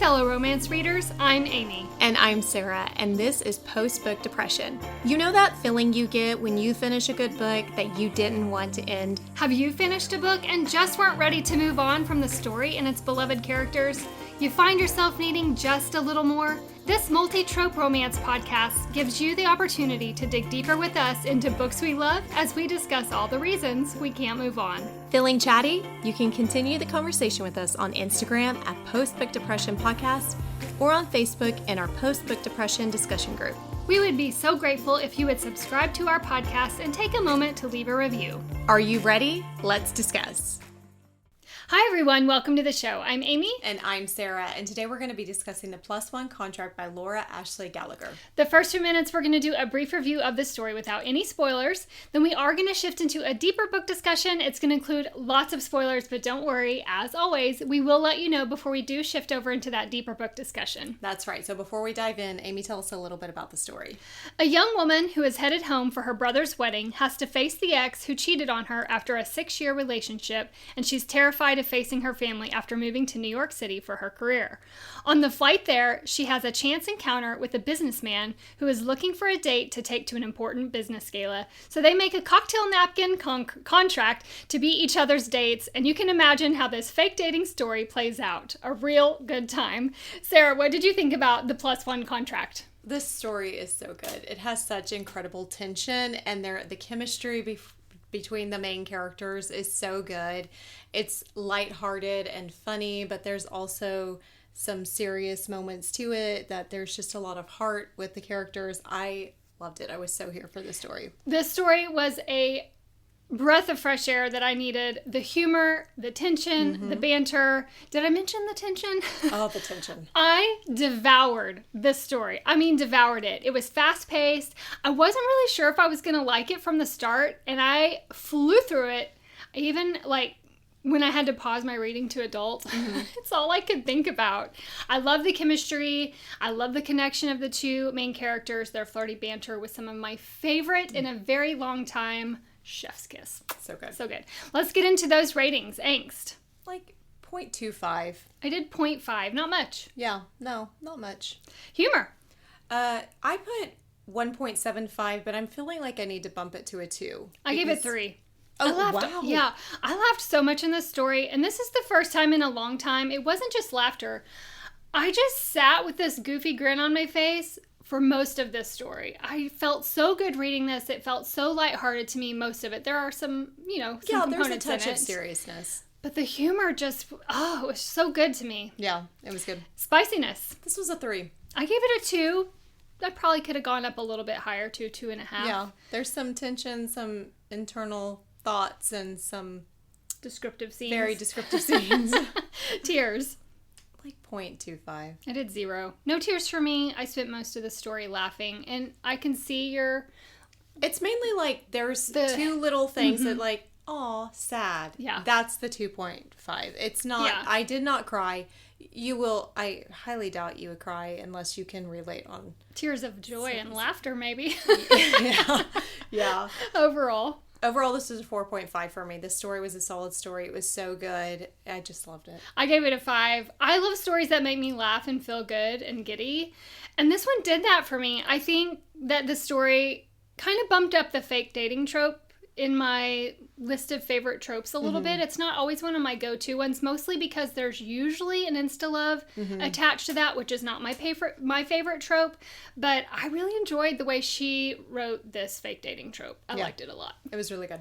fellow romance readers, I'm Amy. And I'm Sarah, and this is Post-Book Depression. You know that feeling you get when you finish a good book that you didn't want to end? Have you finished a book and just weren't ready to move on from the story and its beloved characters? You find yourself needing just a little more? This multi-trope romance podcast gives you the opportunity to dig deeper with us into books we love as we discuss all the reasons we can't move on. Feeling chatty? You can continue the conversation with us on Instagram at Post-Book Depression Podcast or on Facebook in our Post-Book Depression discussion group. We would be so grateful if you would subscribe to our podcast and take a moment to leave a review. Are you ready? Let's discuss. Hi everyone, welcome to the show. I'm Amy. And I'm Sarah, and today we're going to be discussing The Plus One Contract by Laura Ashley Gallagher. The first 2 minutes we're going to do a brief review of the story without any spoilers. Then we are going to shift into a deeper book discussion. It's going to include lots of spoilers, but don't worry, as always, we will let you know before we do shift over into that deeper book discussion. That's right. So before we dive in, Amy, tell us a little bit about the story. A young woman who is headed home for her brother's wedding has to face the ex who cheated on her after a 6-year relationship, and she's terrified of facing her family after moving to New York City for her career. On the flight there, she has a chance encounter with a businessman who is looking for a date to take to an important business gala. So they make a cocktail napkin contract to be each other's dates, and you can imagine how this fake dating story plays out. A real good time. Sarah, what did you think about the Plus One Contract? This story is so good. It has such incredible tension, and the chemistry between the main characters is so good. It's lighthearted and funny, but there's also some serious moments to it, that there's just a lot of heart with the characters. I loved it. I was so here for the story. This story was a breath of fresh air that I needed. The humor, the tension, the banter. Did I mention the tension? Oh, the tension. I devoured this story. I mean, devoured it. It was fast-paced. I wasn't really sure if I was going to like it from the start, and I flew through it. Even, when I had to pause my reading to adult, it's all I could think about. I love the chemistry. I love the connection of the two main characters, their flirty banter with some of my favorite in a very long time. Chef's kiss. So good. So good. Let's get into those ratings. Angst. 0.25. I did 0.5. Not much. Yeah. No, not much. Humor. I put 1.75, but I'm feeling like I need to bump it to a 2. I gave it 3. Oh, wow. Yeah. I laughed so much in this story, and this is the first time in a long time. It wasn't just laughter. I just sat with this goofy grin on my face for most of this story. I felt so good reading this. It felt so lighthearted to me, most of it. There are some, some there's a components touch in of it. seriousness. But the humor just, it was so good to me. Yeah, it was good. Spiciness. This was a 3. I gave it a 2. I probably could have gone up a little bit higher to 2.5. Yeah, there's some tension, some internal thoughts, and some descriptive scenes. Very descriptive scenes. Tears. 0.25. I did 0. No tears for me. I spent most of the story laughing, and I can see your... It's mainly there's 2 little things that aw, sad. Yeah. That's the 2.5. It's not, I did not cry. I highly doubt you would cry unless you can relate on... Tears of joy and laughter, maybe. Yeah. Overall, this is a 4.5 for me. This story was a solid story. It was so good. I just loved it. I gave it a 5. I love stories that make me laugh and feel good and giddy. And this one did that for me. I think that the story kind of bumped up the fake dating trope in my list of favorite tropes a little bit. It's not always one of my go-to ones, mostly because there's usually an insta-love attached to that, which is not my favorite trope. But I really enjoyed the way she wrote this fake dating trope. I liked it a lot. It was really good.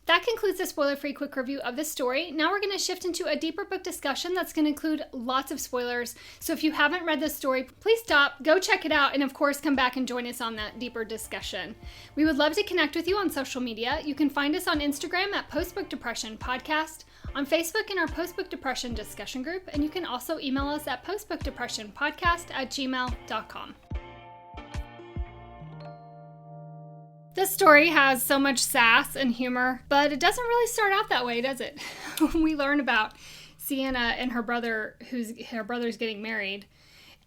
That concludes the spoiler-free quick review of this story. Now we're going to shift into a deeper book discussion that's going to include lots of spoilers. So if you haven't read this story, please stop, go check it out, and of course come back and join us on that deeper discussion. We would love to connect with you on social media. You can find us on Instagram at Post-Book Depression Podcast, on Facebook in our Post-Book Depression discussion group, and you can also email us at postbookdepressionpodcast@gmail.com. This story has so much sass and humor, but it doesn't really start out that way, does it? We learn about Sienna and her brother, her brother's getting married,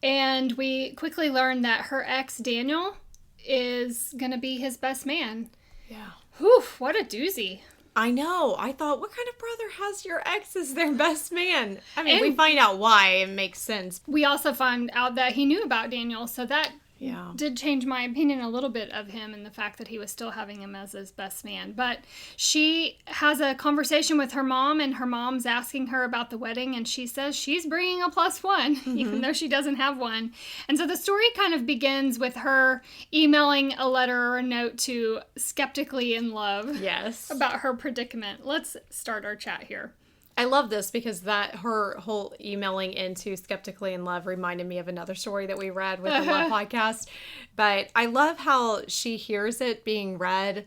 and we quickly learn that her ex, Daniel, is going to be his best man. Yeah. Whew, what a doozy. I know. I thought, what kind of brother has your ex as their best man? I mean, And we find out why. It makes sense. we also found out that he knew about Daniel, so that Yeah. did change my opinion a little bit of him and the fact that he was still having him as his best man. But she has a conversation with her mom, and her mom's asking her about the wedding, and she says she's bringing a +1, even though she doesn't have one. And so the story kind of begins with her emailing a letter or a note to Skeptically in Love Yes. about her predicament. Let's start our chat here. I love this because that her whole emailing into Skeptically in Love reminded me of another story that we read with the Love podcast. But I love how she hears it being read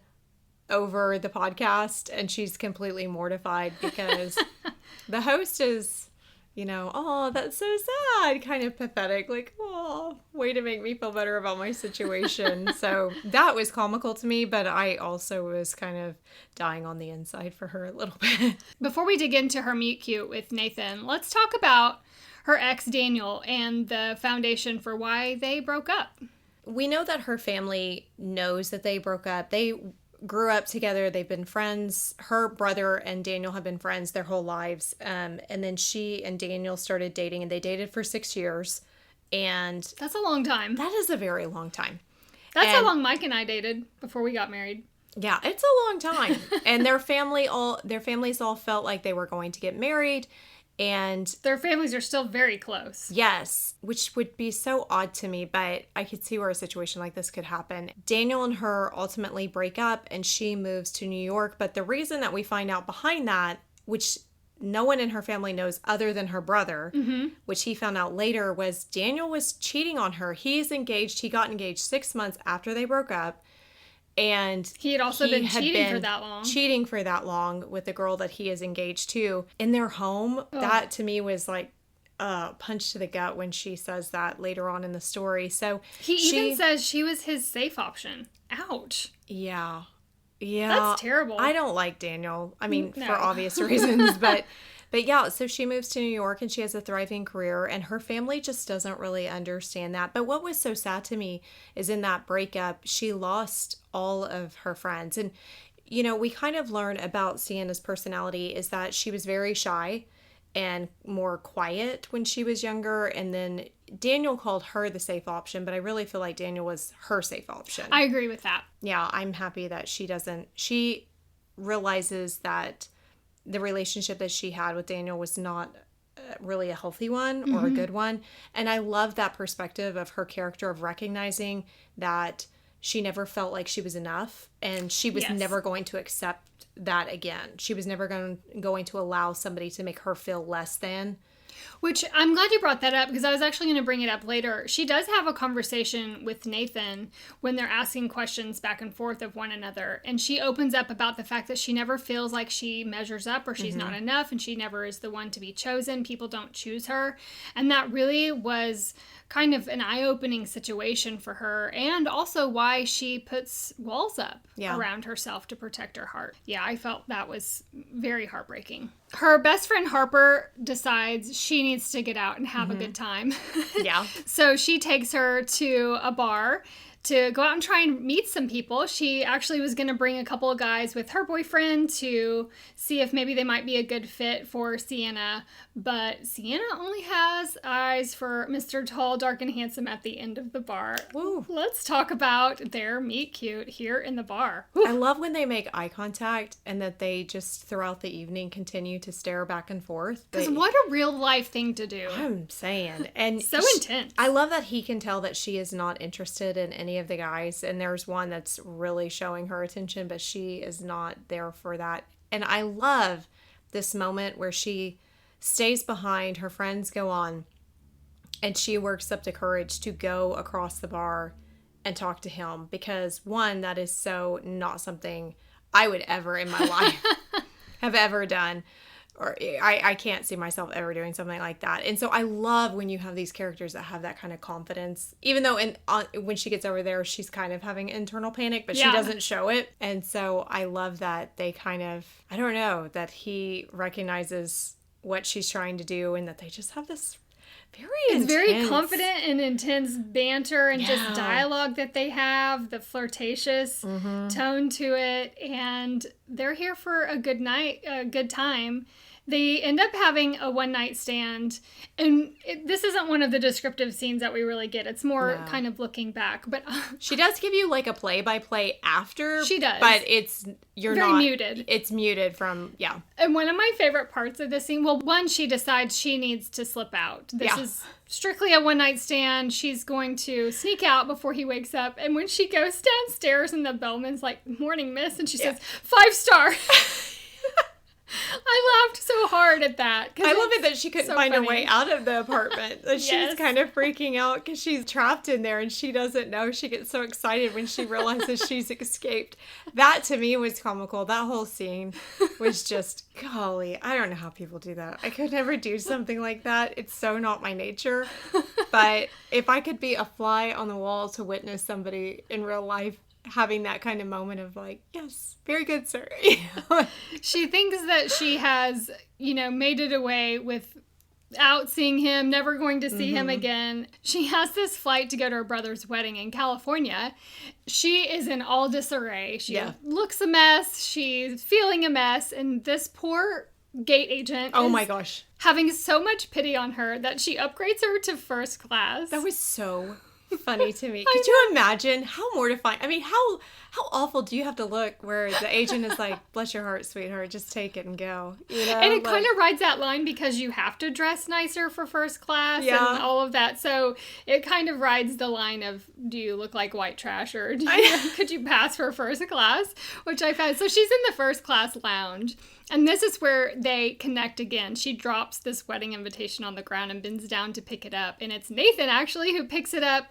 over the podcast and she's completely mortified because the host is, oh, that's so sad, kind of pathetic, like, oh, way to make me feel better about my situation. So that was comical to me, but I also was kind of dying on the inside for her a little bit. Before we dig into her meet cute with Nathan, let's talk about her ex Daniel and the foundation for why they broke up. We know that her family knows that they broke up. They grew up together. They've been friends. Her brother and Daniel have been friends their whole lives. And then she and Daniel started dating, and they dated for 6 years. And That's a long time. that is a very long time. That's how and- long Mike and I dated before we got married. Yeah, it's a long time. And their families all felt like they were going to get married. And Their families are still very close. yes, which would be so odd to me, but I could see where a situation like this could happen. Daniel and her ultimately break up and she moves to New York. But the reason that we find out behind that, which no one in her family knows other than her brother, which he found out later, was Daniel was cheating on her. He's engaged. He got engaged 6 months after they broke up. And He had also been had cheating for been that long. cheating for that long with the girl that he is engaged to in their home. That to me was like a punch to the gut when she says that later on in the story. So He even says she was his safe option. Ouch. yeah, That's terrible. I don't like Daniel. I mean, No. for obvious reasons, but yeah. So she moves to New York and she has a thriving career, and her family just doesn't really understand that. But what was so sad to me is in that breakup, she lost all of her friends, and we kind of learn about Sienna's personality is that she was very shy and more quiet when she was younger, and then Daniel called her the safe option, but I really feel like Daniel was her safe option. I agree with that. Yeah, I'm happy that she realizes that the relationship that she had with Daniel was not really a healthy one or a good one. And I love that perspective of her character of recognizing that she never felt like she was enough, and she was Yes. never going to accept that again. She was never going to allow somebody to make her feel less than. Which I'm glad you brought that up because I was actually going to bring it up later. She does have a conversation with Nathan when they're asking questions back and forth of one another. And she opens up about the fact that she never feels like she measures up or she's not enough, and she never is the one to be chosen. People don't choose her. And that really was kind of an eye-opening situation for her, and also why she puts walls up around herself to protect her heart. Yeah, I felt that was very heartbreaking. Her best friend Harper decides she needs to get out and have a good time. Yeah. So she takes her to a bar to go out and try and meet some people. She actually was going to bring a couple of guys with her boyfriend to see if maybe they might be a good fit for Sienna. But Sienna only has eyes for Mr. Tall, Dark, and Handsome at the end of the bar. Woo. Let's talk about their meet cute here in the bar. I love when they make eye contact and that they just throughout the evening continue to stare back and forth. Because what a real life thing to do. I'm saying. And So intense. I love that he can tell that she is not interested in any of the guys. And there's one that's really showing her attention, but she is not there for that. And I love this moment where she stays behind, her friends go on, and she works up the courage to go across the bar and talk to him, because one, that is so not something I would ever in my life have ever done, or I can't see myself ever doing something like that. And so I love when you have these characters that have that kind of confidence, even though when she gets over there, she's kind of having internal panic, but she doesn't show it. And so I love that they kind of, I don't know, that he recognizes what she's trying to do, and that they just have this It's very confident and intense banter and just Yeah. dialogue that they have, the flirtatious tone to it, and they're here for a good night, a good time. They end up having a one-night stand, and this isn't one of the descriptive scenes that we really get. It's more kind of looking back, but She does give you like a play-by-play after. She does. But you're very not muted. It's muted from, yeah. And one of my favorite parts of this scene, well, one, she decides she needs to slip out. This Yeah. is strictly a one-night stand. She's going to sneak out before he wakes up. And when she goes downstairs and the bellman's like, "Morning, miss," and she says, 5-star. I laughed so hard at that. I love it that she couldn't find her way out of the apartment. That she's Yes. kind of freaking out because she's trapped in there and she doesn't know. She gets so excited when she realizes she's escaped. That to me was comical. That whole scene was just, golly, I don't know how people do that. I could never do something like that. It's so not my nature. But if I could be a fly on the wall to witness somebody in real life having that kind of moment of like, yes, very good, sir. She thinks that she has, made it away without seeing him, never going to see him again. She has this flight to go to her brother's wedding in California. She is in all disarray. She looks a mess. She's feeling a mess. And this poor gate agent Oh my gosh. having so much pity on her that she upgrades her to first class. That was so funny to me. Could you imagine how mortifying? I mean, how awful do you have to look where the agent is like, "Bless your heart, sweetheart, just take it and go." And it kind of rides that line because you have to dress nicer for first class and all of that. So it kind of rides the line of, do you look like white trash or could you pass for first class? Which I found. So she's in the first class lounge. And this is where they connect again. She drops this wedding invitation on the ground and bends down to pick it up. And it's Nathan, actually, who picks it up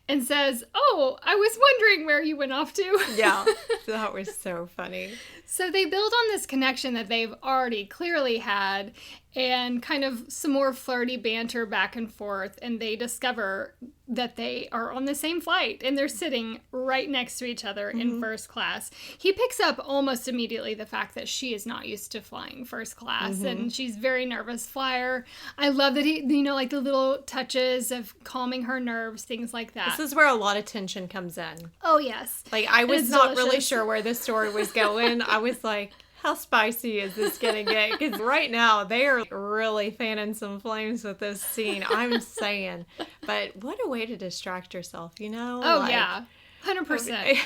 and says, "Oh, I was wondering where you went off to." Yeah, that was so funny. So they build on this connection that they've already clearly had and kind of some more flirty banter back and forth. And they discover that they are on the same flight and they're sitting right next to each other in first class. He picks up almost immediately the fact that she is not used to flying first class and she's very nervous flyer. I love that he, like the little touches of calming her nerves, things like that. This is where a lot of tension comes in. Oh, yes. Like, I was it's not really delicious. sure where this story was going. I was like, how spicy is this going to get? Because right now, they are really fanning some flames with this scene. I'm saying. But what a way to distract yourself, Oh, yeah. 100%. Okay.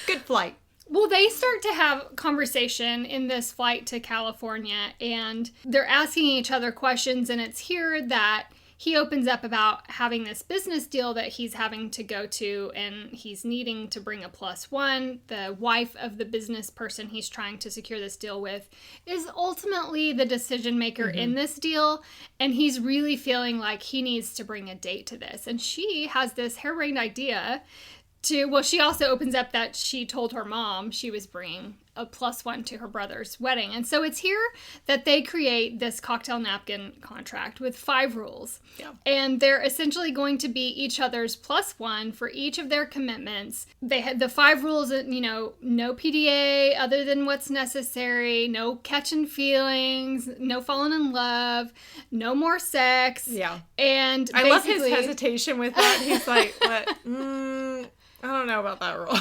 Good flight. Well, they start to have conversation in this flight to California, and they're asking each other questions, and it's here that he opens up about having this business deal that he's having to go to, and he's needing to bring a +1. The wife of the business person he's trying to secure this deal with is ultimately the decision maker in this deal, and he's really feeling like he needs to bring a date to this. And she has this harebrained idea she also opens up that she told her mom she was bringing a +1 to her brother's wedding. And so it's here that they create this cocktail napkin contract with 5 rules. Yeah. And they're essentially going to be each other's +1 for each of their commitments. They had the 5 rules, no PDA other than what's necessary, no catching feelings, no falling in love, no more sex. Yeah. And I love his hesitation with that. He's like, what? I don't know about that rule.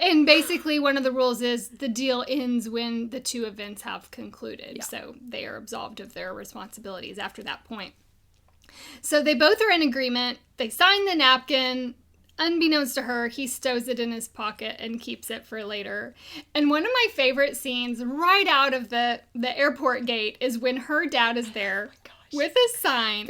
And basically one of the rules is the deal ends when the 2 events have concluded. Yeah. So they are absolved of their responsibilities after that point. So they both are in agreement. They sign the napkin. Unbeknownst to her, he stows it in his pocket and keeps it for later. And one of my favorite scenes right out of the airport gate is when her dad is there with a sign.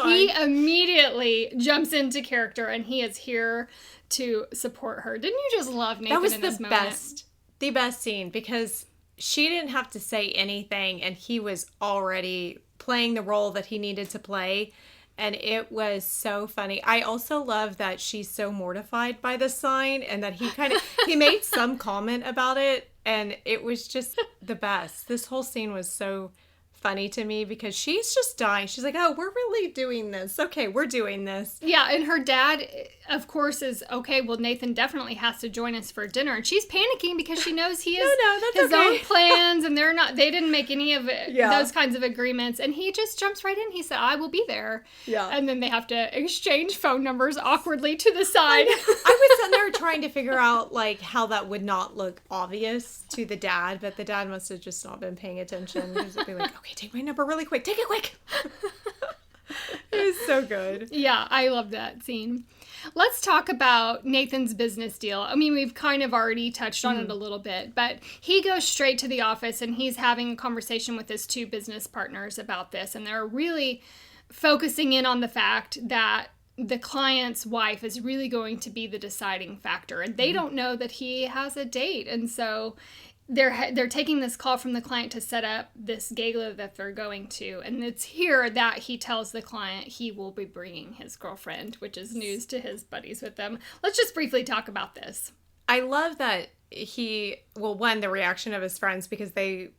He immediately jumps into character and he is here to support her. Didn't you just love Nathan in this moment? That was the best scene because she didn't have to say anything and he was already playing the role that he needed to play. And it was so funny. I also love that she's so mortified by the sign and that he made some comment about it. And it was just the best. This whole scene was so funny to me because she's just dying. She's like, oh, we're really doing this. Okay, we're doing this. Yeah, and her dad, of course, is, okay, well, Nathan definitely has to join us for dinner. And she's panicking because she knows he has his own plans, and they didn't make any of those kinds of agreements. And he just jumps right in. He said, I will be there. Yeah. And then they have to exchange phone numbers awkwardly to the side. I was sitting there trying to figure out, like, how that would not look obvious to the dad, but the dad must have just not been paying attention. Because it'd be like, okay, take my number really quick. Take it quick. It was so good. Yeah, I love that scene. Let's talk about Nathan's business deal. I mean, we've kind of already touched on it a little bit, but he goes straight to the office and he's having a conversation with his 2 business partners about this. And they're really focusing in on the fact that the client's wife is really going to be the deciding factor. And they don't know that he has a date. And so they're taking this call from the client to set up this gala that they're going to. And it's here that he tells the client he will be bringing his girlfriend, which is news to his buddies with them. Let's just briefly talk about this. I love that the reaction of his friends, because they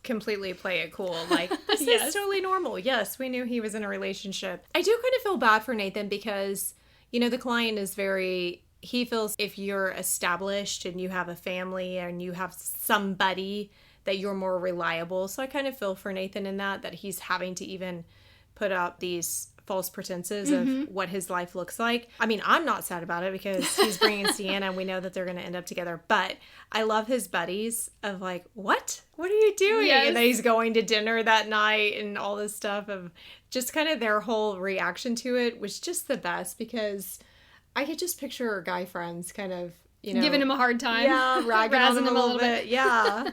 completely play it cool. Like, this is totally normal. Yes, we knew he was in a relationship. I do kind of feel bad for Nathan because, the client is he feels if you're established and you have a family and you have somebody that you're more reliable. So I kind of feel for Nathan in that he's having to even put up these false pretenses of what his life looks like. I mean, I'm not sad about it because he's bringing Sienna and we know that they're going to end up together. But I love his buddies of like, what? What are you doing? Yes. And then he's going to dinner that night and all this stuff of just kind of their whole reaction to it was just the best because I could just picture guy friends kind of, giving him a hard time. Yeah, razzing him a little bit. Yeah.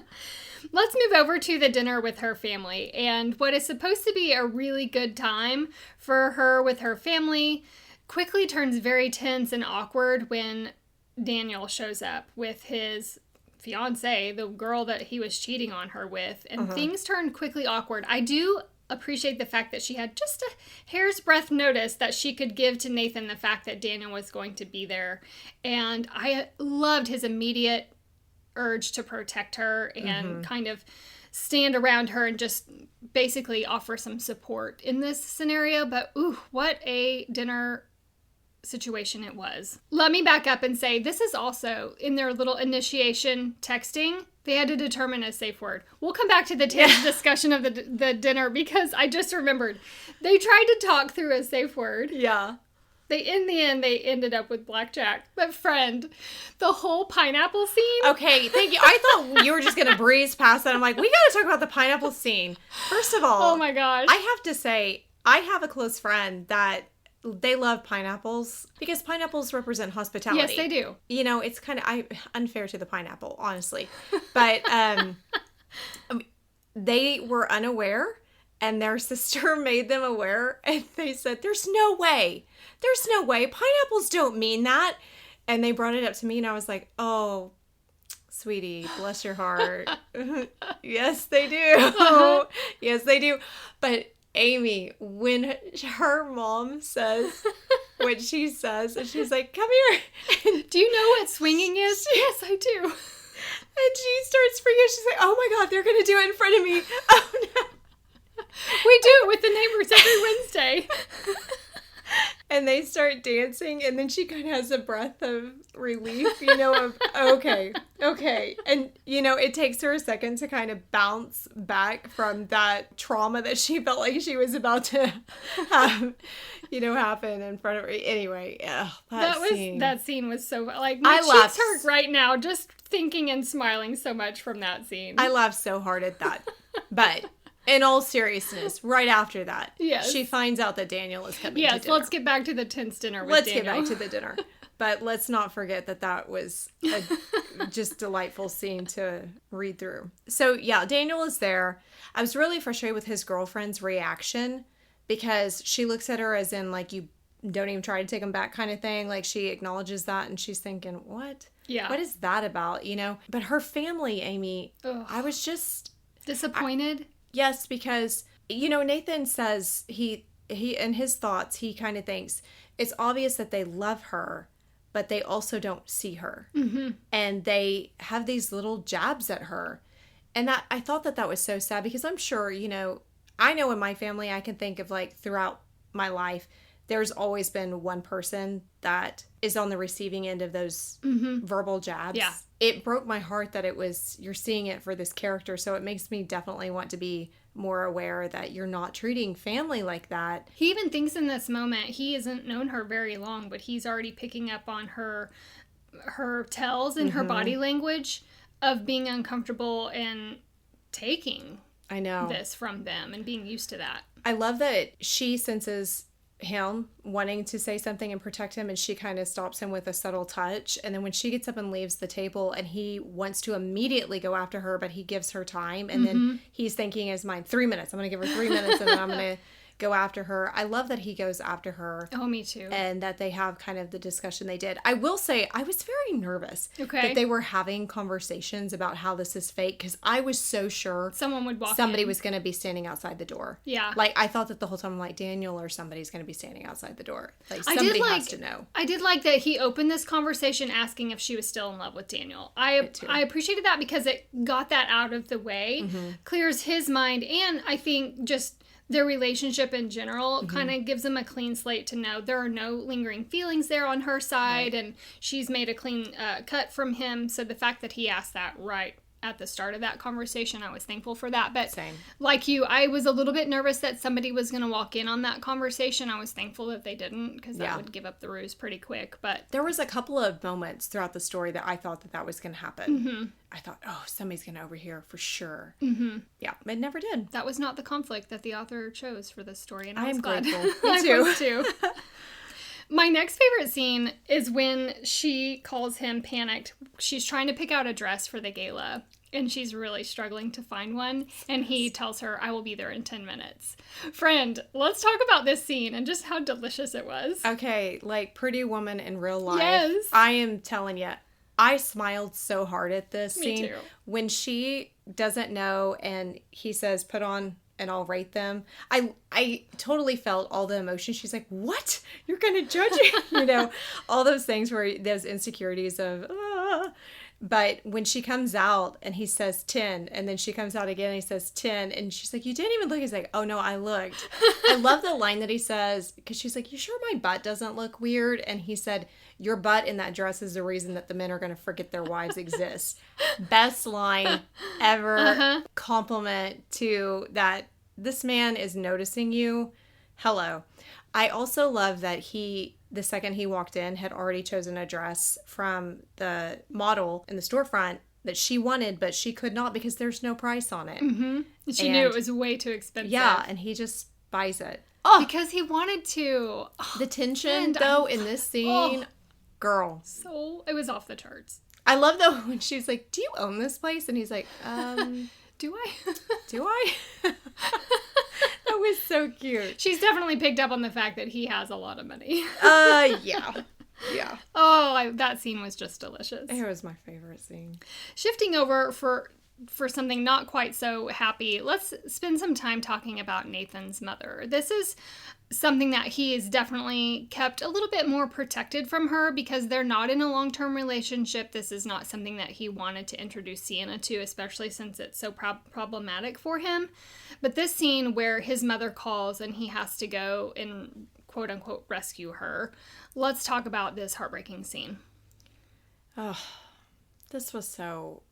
Let's move over to the dinner with her family. And what is supposed to be a really good time for her with her family quickly turns very tense and awkward when Daniel shows up with his fiance, the girl that he was cheating on her with. And things turn quickly awkward. I do appreciate the fact that she had just a hair's breadth notice that she could give to Nathan the fact that Daniel was going to be there. And I loved his immediate urge to protect her and kind of stand around her and just basically offer some support in this scenario. But ooh, what a dinner situation it was. Let me back up and say this is also in their little initiation texting. They had to determine a safe word. We'll come back to the discussion of the dinner because I just remembered. They tried to talk through a safe word. Yeah. In the end, they ended up with blackjack. But friend, the whole pineapple scene. Okay, thank you. I thought you were just going to breeze past that. I'm like, we got to talk about the pineapple scene. First of all. Oh my gosh. I have to say, I have a close friend that they love pineapples because pineapples represent hospitality. Yes, they do. It's kind of unfair to the pineapple, honestly. But they were unaware and their sister made them aware and they said, there's no way. Pineapples don't mean that. And they brought it up to me and I was like, oh, sweetie, bless your heart. Yes, they do. Yes, they do. But Amy, when her mom says what she says, and she's like, come here. And do you know what swinging is? Yes, I do. And she starts freaking. She's like, oh my God, they're going to do it in front of me. Oh no. We do it with the neighbors every Wednesday. And they start dancing, and then she kind of has a breath of relief, of, okay. And, it takes her a second to kind of bounce back from that trauma that she felt like she was about to have, happen in front of her. Anyway, that scene was so, like, my cheeks hurt right now just thinking and smiling so much from that scene. I laughed so hard at that. But in all seriousness, right after that, she finds out that Daniel is coming to dinner. Yes, let's get back to the tense dinner with Daniel. Let's get back to the dinner. But let's not forget that was a just delightful scene to read through. So, Daniel is there. I was really frustrated with his girlfriend's reaction because she looks at her as in, like, you don't even try to take him back kind of thing. Like, she acknowledges that and she's thinking, what? Yeah. What is that about, But her family, Amy, I was just disappointed. Yes, because, Nathan says he in his thoughts, he kind of thinks it's obvious that they love her, but they also don't see her. Mm-hmm. And they have these little jabs at her. And that I thought that was so sad because I'm sure, I know in my family, I can think of like throughout my life, there's always been one person that is on the receiving end of those verbal jabs. Yeah. It broke my heart that you're seeing it for this character. So it makes me definitely want to be more aware that you're not treating family like that. He even thinks in this moment, he hasn't known her very long, but he's already picking up on her tells and her body language of being uncomfortable and taking I know this from them and being used to that. I love that she senses him wanting to say something and protect him, and she kind of stops him with a subtle touch. And then when she gets up and leaves the table and he wants to immediately go after her, but he gives her time, and then he's thinking in his mind, 3 minutes, I'm going to give her 3 minutes and then I'm going to go after her. I love that he goes after her. Oh, me too. And that they have kind of the discussion they did. I will say, I was very nervous that they were having conversations about how this is fake, because I was so sure somebody was going to be standing outside the door. Yeah. Like, I thought that the whole time, I'm like, Daniel or somebody's going to be standing outside the door. Like, somebody has to know. I did like that he opened this conversation asking if she was still in love with Daniel. I appreciated that because it got that out of the way, clears his mind, and I think just their relationship in general kind of gives them a clean slate to know there are no lingering feelings there on her side, and she's made a clean cut from him. So the fact that he asked that right at the start of that conversation, I was thankful for that. But Same. Like you, I was a little bit nervous that somebody was going to walk in on that conversation. I was thankful that they didn't, because that would give up the ruse pretty quick. But there was a couple of moments throughout the story that I thought that was going to happen. I thought, oh, somebody's going to overhear for sure. Yeah, it never did. That was not the conflict that the author chose for this story, and I am was glad. grateful. Me too. I was too. My next favorite scene is when she calls him panicked. She's trying to pick out a dress for the gala, and she's really struggling to find one. And he tells her, I will be there in 10 minutes. Friend, let's talk about this scene and just how delicious it was. Okay, like Pretty Woman in real life. Yes. I am telling you, I smiled so hard at this Me scene. too. When she doesn't know and he says, put on and I'll rate them. I totally felt all the emotion. She's like, what? You're going to judge it? You know, all those things where those insecurities of, But when she comes out and he says 10, and then she comes out again and he says 10, and she's like, you didn't even look. He's like, oh no, I looked. I love the line that he says, because she's like, you sure my butt doesn't look weird? And he said, your butt in that dress is the reason that the men are going to forget their wives exist. Best line ever. Compliment to that. This man is noticing you. Hello. I also love that the second he walked in, had already chosen a dress from the model in the storefront that she wanted, but she could not because there's no price on it. She knew it was way too expensive. Yeah, and he just buys it. Because he wanted to. The tension, though, in this scene, girl. So, it was off the charts. I love, though, when she's like, do you own this place? And he's like, Do I? Do I? That was so cute. She's definitely picked up on the fact that he has a lot of money. Yeah. Yeah. Oh, that scene was just delicious. It was my favorite scene. Shifting over for something not quite so happy, let's spend some time talking about Nathan's mother. This is something that he has definitely kept a little bit more protected from her because they're not in a long-term relationship. This is not something that he wanted to introduce Sienna to, especially since it's so problematic for him. But this scene where his mother calls and he has to go and quote-unquote rescue her, let's talk about this heartbreaking scene. Oh, this was so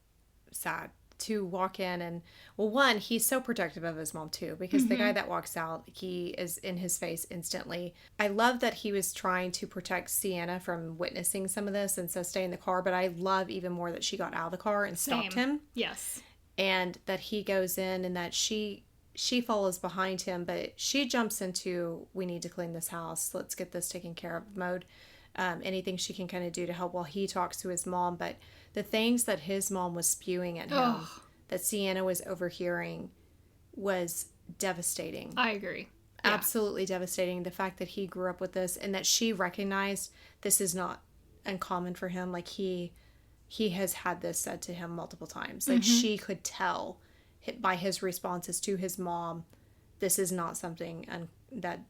sad. To walk in and, well, one, he's so protective of his mom too, because the guy that walks out, he is in his face instantly. I love that he was trying to protect Sienna from witnessing some of this and so stay in the car, but I love even more that she got out of the car and stopped him. Yes. And that he goes in and that she follows behind him, but she jumps into, we need to clean this house, let's get this taken care of mode. Anything she can kind of do to help while he talks to his mom, but the things that his mom was spewing at him, that Sienna was overhearing, was devastating. I agree. Yeah. Absolutely devastating. The fact that he grew up with this and that she recognized this is not uncommon for him. Like he has had this said to him multiple times. Like she could tell by his responses to his mom, this is not something that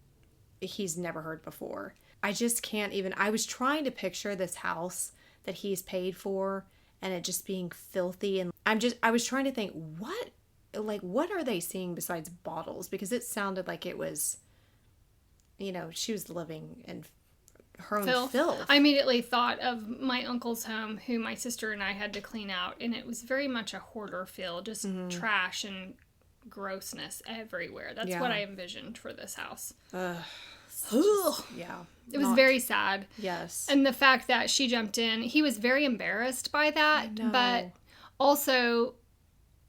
he's never heard before. I just can't even, I was trying to picture this house that he's paid for and it just being filthy. And I was trying to think, what like, what are they seeing besides bottles? Because it sounded like it was, she was living in her own filth. I immediately thought of my uncle's home, who my sister and I had to clean out, and it was very much a hoarder feel, just trash and grossness everywhere. That's what I envisioned for this house. Yeah. It was very sad. Yes. And the fact that she jumped in, he was very embarrassed by that, but also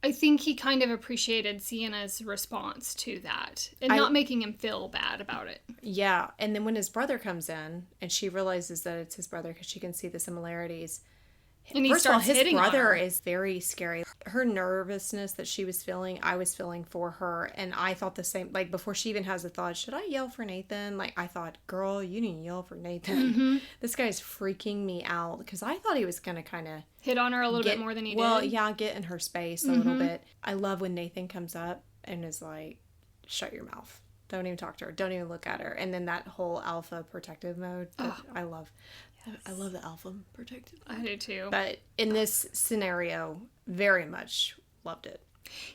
I think he kind of appreciated Sienna's response to that and not making him feel bad about it. Yeah. And then when his brother comes in and she realizes that it's his brother because she can see the similarities. And First of all, his hitting on brother her. is very scary. Her nervousness that she was feeling, I was feeling for her. And I thought the same, like before she even has the thought, should I yell for Nathan? Like I thought, girl, you didn't yell for Nathan. This guy's freaking me out because I thought he was going to kind of hit on her a little bit more than he did. Well, yeah, get in her space a little bit. I love when Nathan comes up and is like, shut your mouth. Don't even talk to her. Don't even look at her. And then that whole alpha protective mode that I love. Yes. I love the alpha protective mode. I do too. But in this scenario, very much loved it.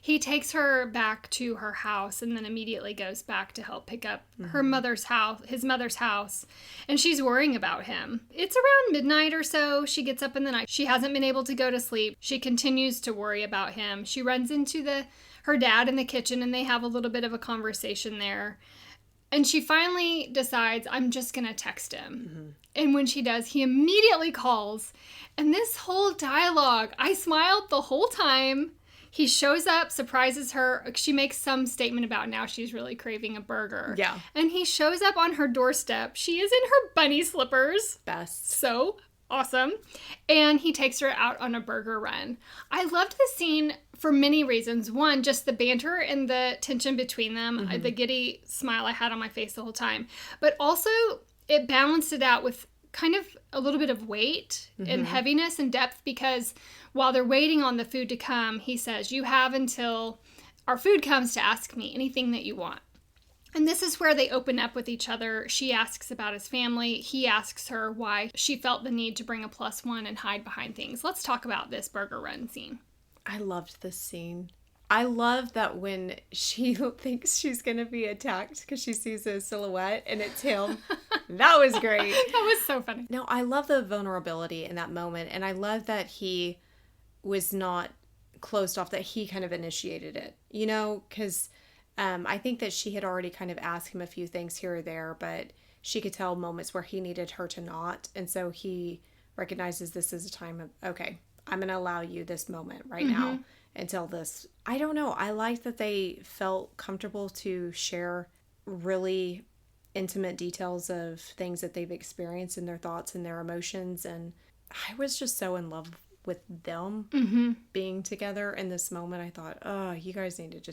He takes her back to her house and then immediately goes back to help pick up her mother's house, his mother's house, and she's worrying about him. It's around midnight or so. She gets up in the night. She hasn't been able to go to sleep. She continues to worry about him. She runs into her dad in the kitchen and they have a little bit of a conversation there. And she finally decides, I'm just going to text him. And when she does, he immediately calls. And this whole dialogue, I smiled the whole time. He shows up, surprises her. She makes some statement about now she's really craving a burger. Yeah. And he shows up on her doorstep. She is in her bunny slippers. Best. So awesome. And he takes her out on a burger run. I loved the scene for many reasons. One, just the banter and the tension between them, the giddy smile I had on my face the whole time. But also, it balanced it out with kind of a little bit of weight and heaviness and depth, because while they're waiting on the food to come, he says, you have until our food comes to ask me anything that you want. And this is where they open up with each other. She asks about his family. He asks her why she felt the need to bring a +1 and hide behind things. Let's talk about this burger run scene. I loved this scene. I love that when she thinks she's going to be attacked because she sees a silhouette and it's him. That was great. That was so funny. No, I love the vulnerability in that moment. And I love that he was not closed off, that he kind of initiated it, because I think that she had already kind of asked him a few things here or there, but she could tell moments where he needed her to not. And so he recognizes this is a time of, okay, I'm going to allow you this moment right now until this. I don't know. I like that they felt comfortable to share really intimate details of things that they've experienced and their thoughts and their emotions. And I was just so in love with them being together in this moment. I thought, oh, you guys need to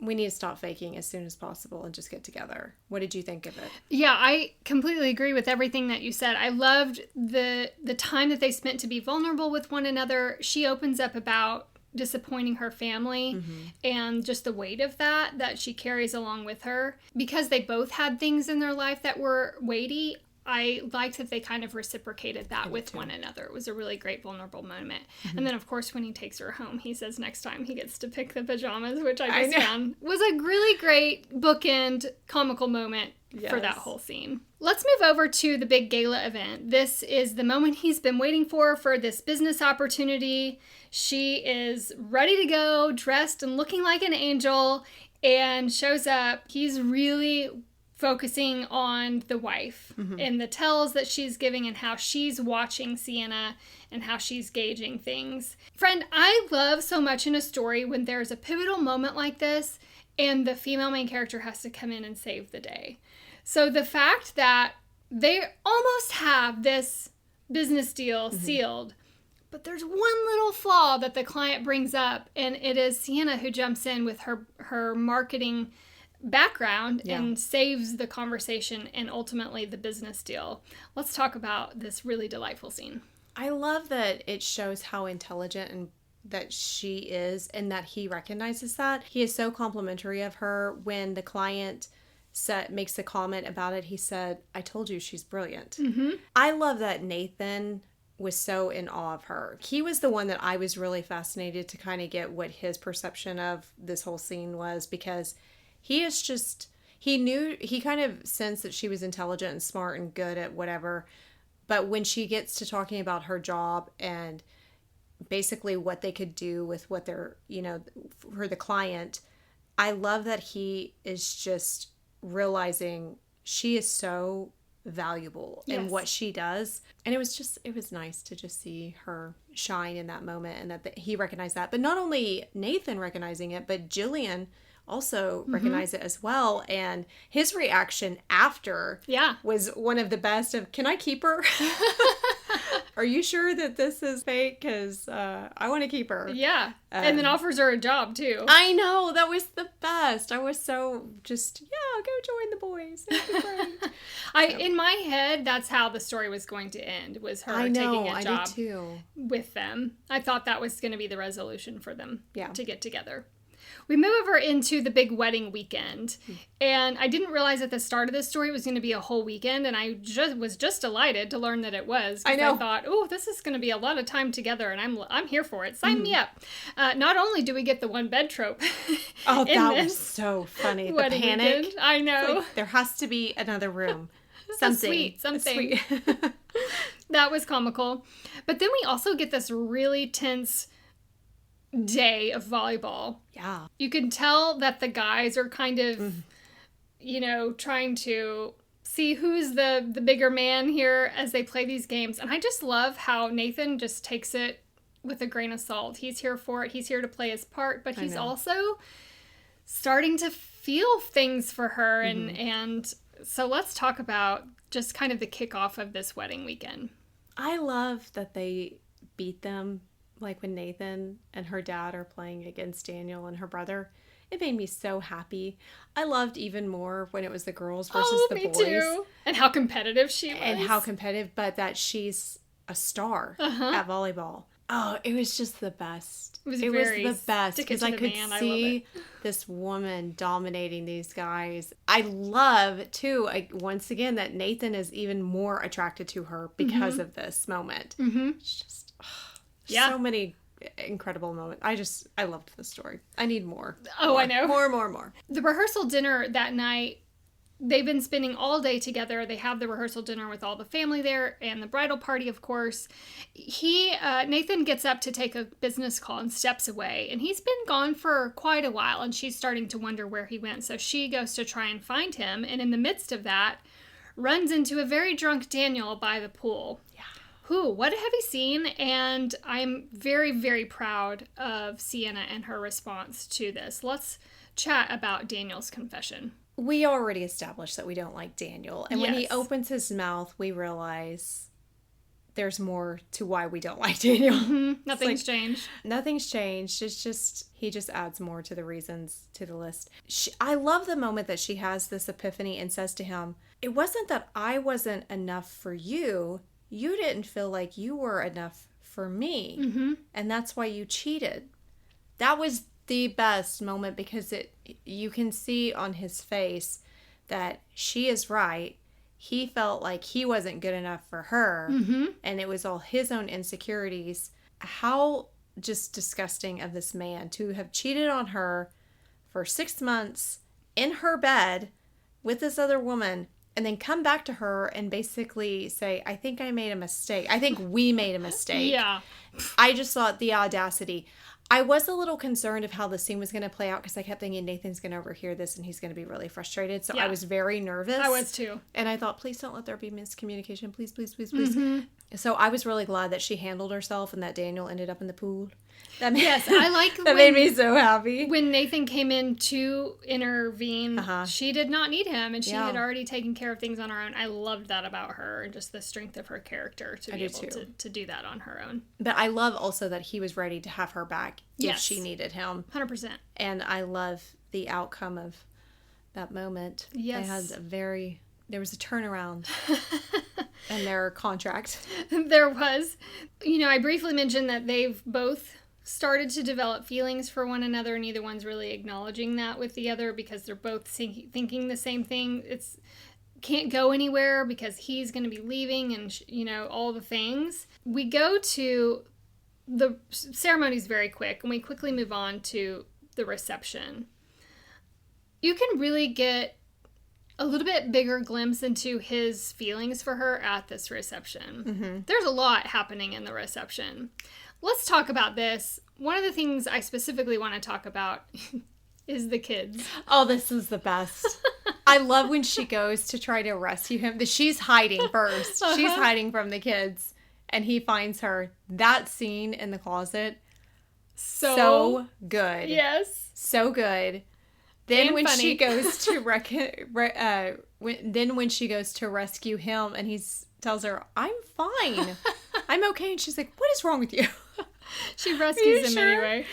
we need to stop faking as soon as possible and just get together. What did you think of it? Yeah, I completely agree with everything that you said. I loved the time that they spent to be vulnerable with one another. She opens up about disappointing her family and just the weight of that she carries along with her. Because they both had things in their life that were weighty, I liked that they kind of reciprocated that with one another. It was a really great vulnerable moment. And then, of course, when he takes her home, he says next time he gets to pick the pajamas, which I just found was a really great bookend comical moment for that whole scene. Let's move over to the big gala event. This is the moment he's been waiting for this business opportunity. She is ready to go, dressed and looking like an angel, and shows up. He's really focusing on the wife and the tells that she's giving and how she's watching Sienna and how she's gauging things. Friend, I love so much in a story when there's a pivotal moment like this and the female main character has to come in and save the day. So the fact that they almost have this business deal sealed, but there's one little flaw that the client brings up, and it is Sienna who jumps in with her marketing background and saves the conversation and ultimately the business deal. Let's talk about this really delightful scene. I love that it shows how intelligent and that she is and that he recognizes that. He is so complimentary of her. When the client makes a comment about it, he said, I told you she's brilliant. I love that Nathan was so in awe of her. He was the one that I was really fascinated to kind of get what his perception of this whole scene was, because he is just, he kind of sensed that she was intelligent and smart and good at whatever. But when she gets to talking about her job and basically what they could do with what they're, for the client, I love that he is just realizing she is so valuable in what she does. And it was nice to just see her shine in that moment, and that he recognized that. But not only Nathan recognizing it, but Jillian also recognized it as well. And his reaction after was one of the best of, can I keep her? Are you sure that this is fake? Because I want to keep her. Yeah. And then offers her a job, too. I know. That was the best. I was so just, go join the boys. In my head, that's how the story was going to end, was her taking a job with them. I thought that was going to be the resolution for them to get together. We move over into the big wedding weekend, and I didn't realize at the start of this story it was going to be a whole weekend, and I was just delighted to learn that it was. I know. I thought, oh, this is going to be a lot of time together, and I'm here for it. Sign me up. Not only do we get the one bed trope. Oh, that was so funny. The panic. Weekend. I know. Like, there has to be another room. Something. Something. That was comical. But then we also get this really tense day of volleyball. Yeah. You can tell that the guys are kind of, trying to see who's the bigger man here as they play these games. And I just love how Nathan just takes it with a grain of salt. He's here for it. He's here to play his part, but he's also starting to feel things for her. And so let's talk about just kind of the kickoff of this wedding weekend. I love that they beat them. Like when Nathan and her dad are playing against Daniel and her brother, it made me so happy. I loved even more when it was the girls versus the boys. Too. And how competitive she was. But that she's a star at volleyball. Oh, it was just the best. It was the best because I could see this woman dominating these guys. I love, too, once again, that Nathan is even more attracted to her because of this moment. It's just... so many incredible moments. I loved this story. I need more. Oh, I know. More. The rehearsal dinner that night, they've been spending all day together. They have the rehearsal dinner with all the family there and the bridal party, of course. Nathan gets up to take a business call and steps away. And he's been gone for quite a while, and she's starting to wonder where he went. So she goes to try and find him. And in the midst of that, runs into a very drunk Daniel by the pool. Yeah. What have you seen? And I'm very, very proud of Sienna and her response to this. Let's chat about Daniel's confession. We already established that we don't like Daniel. And when he opens his mouth, we realize there's more to why we don't like Daniel. Nothing's changed. Nothing's changed. It's just, he just adds more to the reasons to the list. I love the moment that she has this epiphany and says to him, it wasn't that I wasn't enough for you. You didn't feel like you were enough for me. And that's why you cheated. That was the best moment because you can see on his face that she is right. He felt like he wasn't good enough for her. And it was all his own insecurities. How just disgusting of this man to have cheated on her for 6 months in her bed with this other woman. And then come back to her and basically say, I think I made a mistake. I think we made a mistake. Yeah. I just thought the audacity. I was a little concerned of how the scene was going to play out because I kept thinking Nathan's going to overhear this and he's going to be really frustrated. So I was very nervous. I was too. And I thought, please don't let there be miscommunication. Please, please, please, please. So I was really glad that she handled herself and that Daniel ended up in the pool. I like that made me so happy. When Nathan came in to intervene, she did not need him, and she had already taken care of things on her own. I loved that about her, and just the strength of her character to be able to do that on her own. But I love also that he was ready to have her back if she needed him. 100%. And I love the outcome of that moment. Yes. There was a turnaround in their contract. There was. I briefly mentioned that they've both started to develop feelings for one another. Neither one's really acknowledging that with the other because they're both thinking the same thing. can't go anywhere because he's going to be leaving and, all the things. We go to the ceremony's very quick, and we quickly move on to the reception. You can really get a little bit bigger glimpse into his feelings for her at this reception. Mm-hmm. There's a lot happening in the reception. Let's talk about this. One of the things I specifically want to talk about is the kids. Oh, this is the best. I love when she goes to try to rescue him. She's hiding first. Uh-huh. She's hiding from the kids. And he finds her. That scene in the closet, so good. Yes. So good. Then And when funny. she goes to when she goes to rescue him, and he tells her, "I'm fine, I'm okay," and she's like, "What is wrong with you?" She rescues him sure? anyway.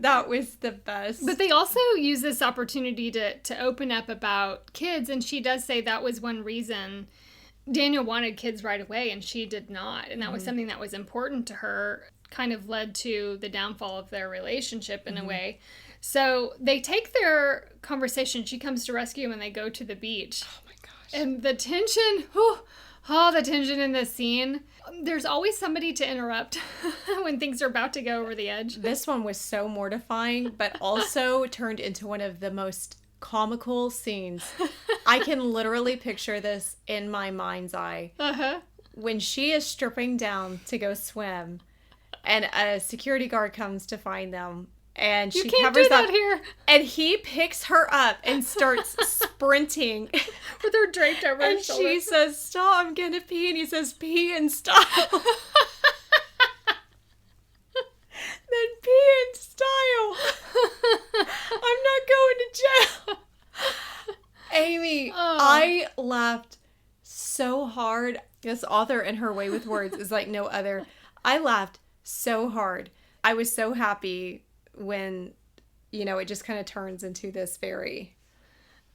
That was the best. But they also use this opportunity to open up about kids, and she does say that was one reason Daniel wanted kids right away, and she did not. And that was something that was important to her, kind of led to the downfall of their relationship in a way. So they take their conversation. She comes to rescue him, and they go to the beach. Oh my gosh. And the tension, the tension in this scene. There's always somebody to interrupt when things are about to go over the edge. This one was so mortifying, but also turned into one of the most comical scenes. I can literally picture this in my mind's eye. Uh-huh. When she is stripping down to go swim, and a security guard comes to find them, and You she can't covers do that up, here. and he picks her up and starts sprinting. With her draped over And his she shoulders. says, "Stop, I'm gonna pee," and he says, "Pee in style." Then pee in style. I'm not going to jail. Amy, Oh. I laughed so hard. This author, in her way with words, is like no other. I laughed so hard. I was so happy when, it just kind of turns into this very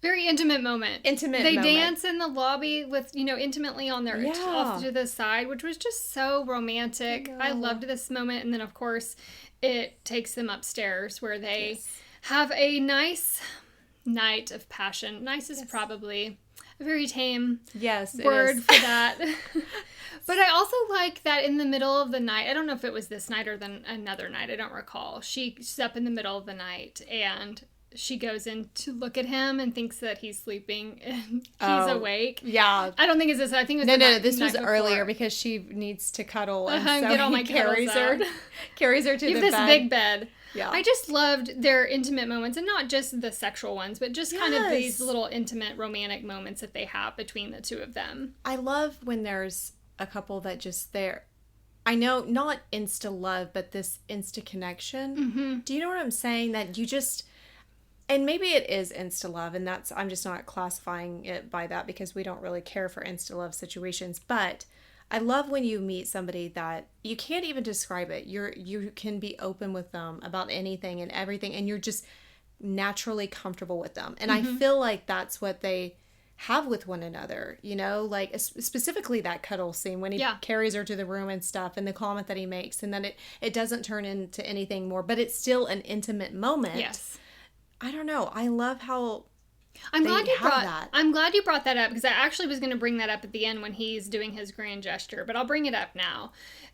intimate moment. intimate They moment. dance in the lobby with, intimately on their Yeah. off to the side, which was just so romantic. I I know. loved this moment. And then, of course, it takes them upstairs where they Yes. have a nice night of passion. Nice is probably a very tame Yes, it word is. for that. But I also like that in the middle of the night, I don't know if it was this night or then another night, I don't recall. She's up in the middle of the night and she goes in to look at him and thinks that he's sleeping and he's Oh, awake. Yeah. I don't think it's this. I think it was No, the no, night- this was night before. earlier because she needs to cuddle, and so Get all he my carries her, cuddles carries her to You the have this bed. big bed. Yeah. I just loved their intimate moments, and not just the sexual ones, but just kind of these Yes. little intimate romantic moments that they have between the two of them. I love when there's a couple that just I know, not insta love, but this insta connection. Mm-hmm. Do you know what I'm saying? That you just, and maybe it is insta love, and I'm just not classifying it by that because we don't really care for insta love situations. But I love when you meet somebody that you can't even describe it. You can be open with them about anything and everything, and you're just naturally comfortable with them. And I feel like that's what they have with one another, like specifically that cuddle scene when he carries her to the room and stuff, and the comment that he makes, and then it doesn't turn into anything more, but it's still an intimate moment. Yes. I don't know. I love how I'm they glad you have brought that. I'm glad you brought that up because I actually was going to bring that up at the end when he's doing his grand gesture, but I'll bring it up now.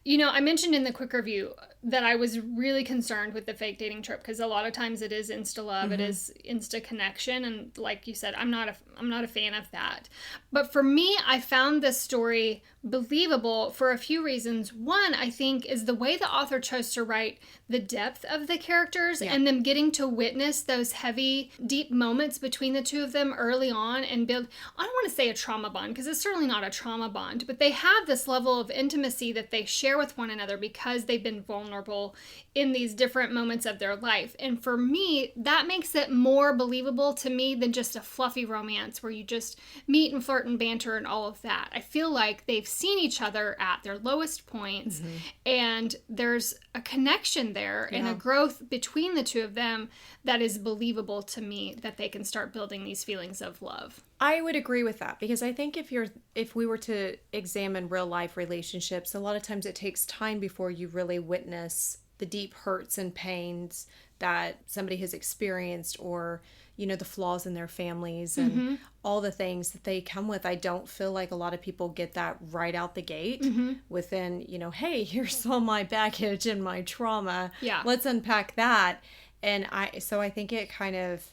I mentioned in the quick review that I was really concerned with the fake dating trope because a lot of times it is insta love, it is insta connection, and like you said, I'm not a fan of that. But for me, I found this story believable for a few reasons. One, I think, is the way the author chose to write the depth of the characters and them getting to witness those heavy, deep moments between the two of them early on and build, I don't want to say a trauma bond because it's certainly not a trauma bond, but they have this level of intimacy that they share with one another because they've been vulnerable in these different moments of their life. And for me, that makes it more believable to me than just a fluffy romance where you just meet and flirt and banter and all of that. I feel like they've seen each other at their lowest points and there's a connection there and a growth between the two of them that is believable to me, that they can start building these feelings of love. I would agree with that because I think if we were to examine real life relationships, a lot of times it takes time before you really witness the deep hurts and pains that somebody has experienced, or the flaws in their families and all the things that they come with. I don't feel like a lot of people get that right out the gate within, hey, here's all my baggage and my trauma. Yeah. Let's unpack that. And so I think it kind of,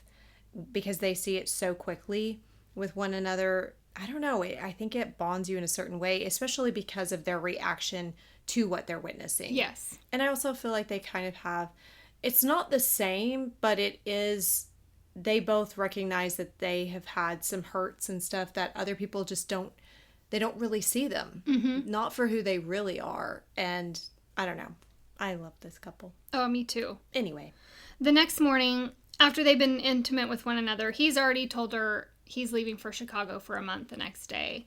because they see it so quickly with one another, I don't know, I think it bonds you in a certain way, especially because of their reaction to what they're witnessing. Yes. And I also feel like they kind of have, it's not the same, but it is, they both recognize that they have had some hurts and stuff that other people just don't really see them. Not for who they really are. And I don't know. I love this couple. Oh, me too. Anyway. The next morning, after they've been intimate with one another, he's already told her he's leaving for Chicago for a month the next day.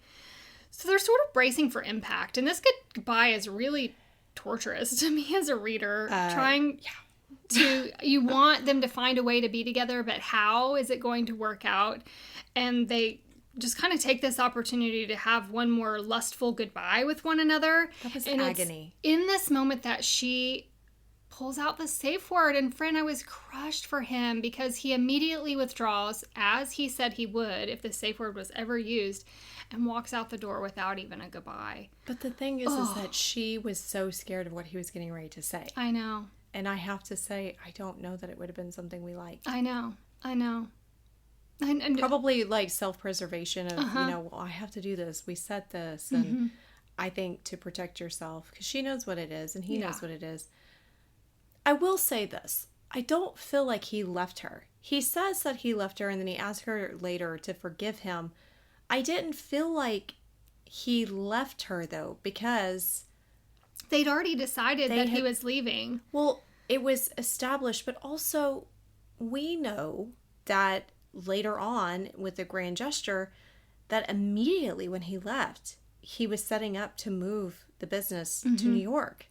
So they're sort of bracing for impact. And this goodbye is really torturous to me as a reader. You want them to find a way to be together, but how is it going to work out? And they just kind of take this opportunity to have one more lustful goodbye with one another. That was and agony. It's in this moment that she pulls out the safe word, and friend, I was crushed for him because he immediately withdraws, as he said he would if the safe word was ever used, and walks out the door without even a goodbye. But the thing is that she was so scared of what he was getting ready to say. I know. And I have to say, I don't know that it would have been something we liked. I know. And probably like self-preservation of, well, I have to do this. We said this. And I think to protect yourself, because she knows what it is and he knows what it is. I will say this. I don't feel like he left her. He says that he left her and then he asked her later to forgive him. I didn't feel like he left her, though, because they'd already decided that he was leaving. Well, it was established, but also we know that later on with the grand gesture that immediately when he left, he was setting up to move the business to New York.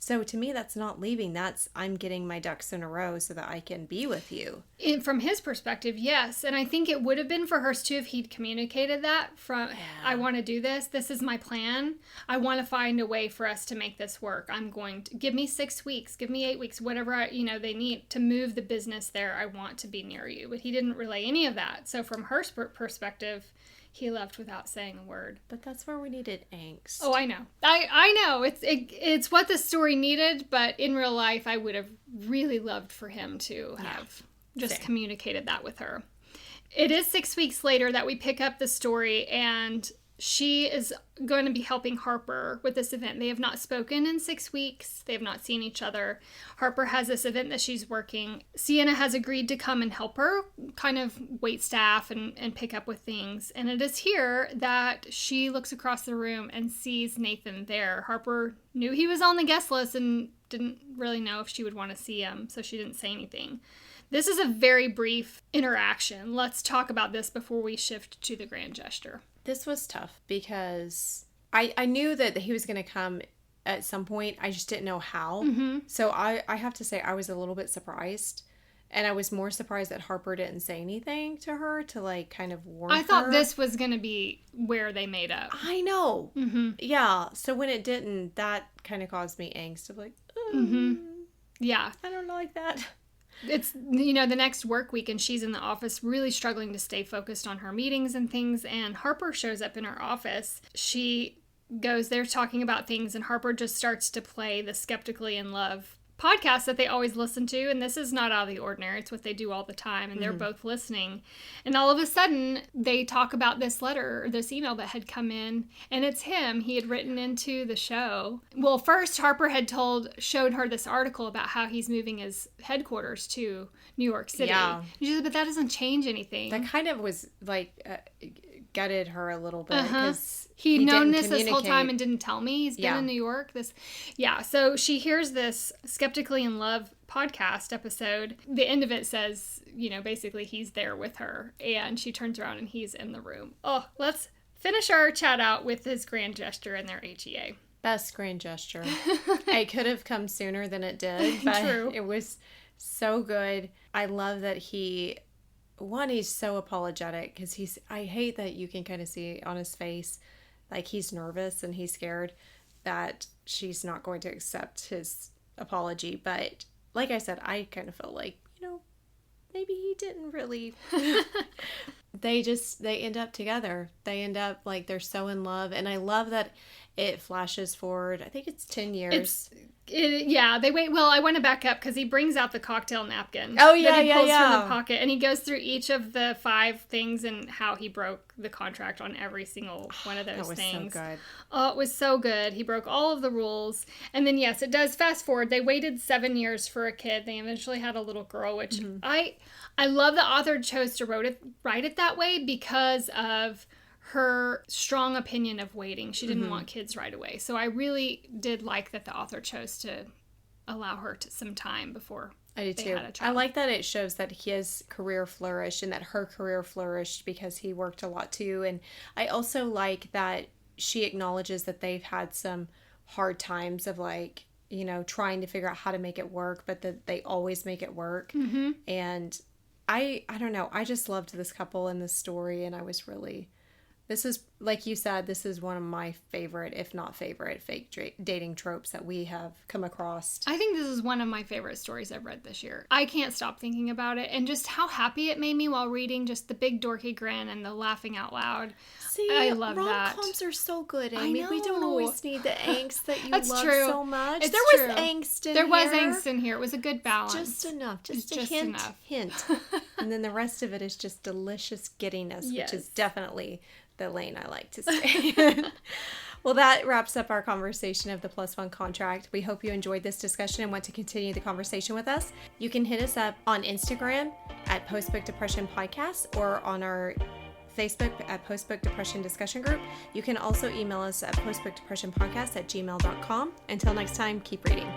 So to me, that's not leaving. That's, I'm getting my ducks in a row so that I can be with you. And from his perspective, yes. And I think it would have been for hers too if he'd communicated that from, I want to do this. This is my plan. I want to find a way for us to make this work. I'm going to, give me 6 weeks, give me 8 weeks, whatever, they need to move the business there. I want to be near you. But he didn't relay any of that. So from her perspective, he left without saying a word. But that's where we needed angst. Oh, I know. I know. It's what the story needed, but in real life, I would have really loved for him to have just communicated that with her. It is 6 weeks later that we pick up the story, and she is going to be helping Harper with this event. They have not spoken in 6 weeks. They have not seen each other. Harper has this event that she's working. Sienna has agreed to come and help her, kind of wait staff and pick up with things. And it is here that she looks across the room and sees Nathan there. Harper knew he was on the guest list and didn't really know if she would want to see him, so she didn't say anything. This is a very brief interaction. Let's talk about this before we shift to the grand gesture. This was tough because I knew that he was going to come at some point. I just didn't know how. So I have to say I was a little bit surprised. And I was more surprised that Harper didn't say anything to her to like kind of warn her. I thought this was going to be where they made up. I know. Yeah. So when it didn't, that kind of caused me angst of like, yeah. I don't like that. It's, the next work week and she's in the office really struggling to stay focused on her meetings and things. And Harper shows up in her office. She goes there talking about things and Harper just starts to play the Skeptically in Love podcast that they always listen to. And this is not out of the ordinary. It's what they do all the time. And they're both listening. And all of a sudden they talk about this letter or this email that had come in. And it's him. He had written into the show. Well, first Harper had showed her this article about how he's moving his headquarters to New York City. Yeah. And she said, but that doesn't change anything. That kind of was like gutted her a little bit because he'd known this whole time and didn't tell me. He's been in New York. So she hears this Skeptically in Love podcast episode. The end of it says, basically he's there with her, and she turns around and he's in the room. Oh, let's finish our chat out with his grand gesture and their HEA. Best grand gesture. It could have come sooner than it did, but True. It was so good. I love that he's so apologetic because I hate that you can kind of see on his face, like he's nervous and he's scared that she's not going to accept his apology. But like I said, I kind of felt like, maybe he didn't really. They end up together. They end up like they're so in love. And I love that it flashes forward. I think it's 10 years. They wait. Well, I want to back up because he brings out the cocktail napkin. Oh, yeah, that he pulls yeah. from the pocket, and he goes through each of the 5 things and how he broke the contract on every single one of those things. That was so good. Oh, it was so good. He broke all of the rules, and then yes, it does fast forward. They waited 7 years for a kid. They eventually had a little girl, which I love the author chose to write it that way because of her strong opinion of waiting. She didn't want kids right away. So I really did like that the author chose to allow her some time before I do too. had a child. I like that it shows that his career flourished and that her career flourished because he worked a lot too. And I also like that she acknowledges that they've had some hard times of like, you know, trying to figure out how to make it work, but that they always make it work. Mm-hmm. And I don't know. I just loved this couple and this story, and I was really... This is, like you said, this is one of my favorite, if not favorite, fake dating tropes that we have come across. I think this is one of my favorite stories I've read this year. I can't stop thinking about it, and just how happy it made me while reading, just the big dorky grin and the laughing out loud. See, I love that. Rom-coms are so good, Amy. I know. We don't always need the angst that you That's love true. so much. It's there true. was angst in There here. was angst in here. It was a good balance. Just enough. Just a enough. hint. And then the rest of it is just delicious giddiness, Yes. which is definitely the lane I like to stay in. Well, that wraps up our conversation of the +1 contract. We hope you enjoyed this discussion and want to continue the conversation with us. You can hit us up on Instagram at Postbook Depression Podcast or on our Facebook at Postbook Depression Discussion Group. You can also email us at postbookdepressionpodcast@gmail.com. Until next time, keep reading.